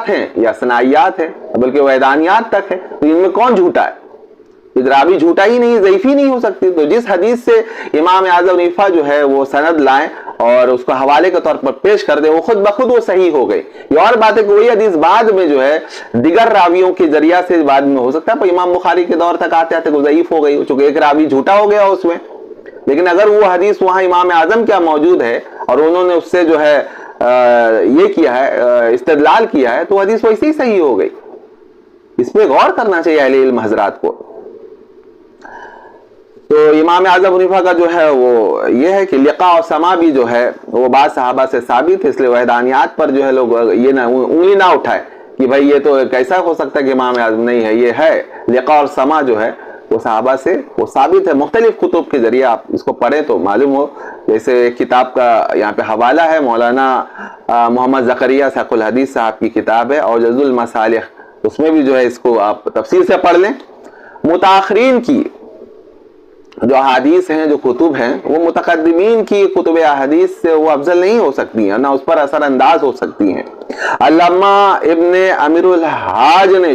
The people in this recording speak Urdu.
خرافات ہیں یا صناعیات ہیں بلکہ وحدانیات تک ہے، تو ان میں کون جھوٹا ہے؟ راوی جھوٹا ہی نہیں، ضعیف ہی نہیں ہو سکتی۔ تو جس حدیث سے امام اعظم حنیفہ جو ہے وہ سند لائیں اور اس کو حوالے کے طور پر پیش کر دیں، وہ خود بخود وہ صحیح ہو گئی۔ یہ اور بات ہے کہ وہی حدیث بعد میں جو ہے دیگر راویوں کے ذریعہ سے بعد میں ہو سکتا ہے، پر امام بخاری کے دور تک آتے آتے وہ ضعیف ہو گئی، چونکہ ایک راوی جھوٹا ہو گیا اس میں۔ لیکن اگر وہ حدیث وہاں امام اعظم کیا موجود ہے اور انہوں نے اس سے جو ہے یہ کیا ہے، استدلال کیا ہے، تو حدیث ویسے ہی صحیح ہو گئی۔ اس پہ غور کرنا چاہیے اہل علم حضرات کو۔ تو امام اعظم حنیفہ کا جو ہے وہ یہ ہے کہ لقاء اور سما بھی جو ہے وہ بعض صحابہ سے ثابت ہے، اس لیے وحدانیات پر جو ہے لوگ یہ نہ انگلی نہ اٹھائے کہ بھائی یہ تو کیسا ہو سکتا ہے کہ امام اعظم نہیں ہے، یہ ہے لقاء اور سما جو ہے وہ صحابہ سے وہ ثابت ہے۔ مختلف کتب کے ذریعے آپ اس کو پڑھیں تو معلوم ہو، جیسے کتاب کا یہاں پہ حوالہ ہے، مولانا محمد زکریا ساق الحدیث صاحب کی کتاب ہے اوجز المصالح، اس میں بھی جو ہے اس کو آپ تفصیل سے پڑھ لیں۔ متاخرین کی جو احادیث ہیں، جو کتب ہیں، وہ متقدمین کی کتب احادیث سے وہ افضل نہیں ہو سکتی ہیں، نہ اس پر اثر انداز ہو سکتی ہیں۔ علامہ ابن امیر الحاج نے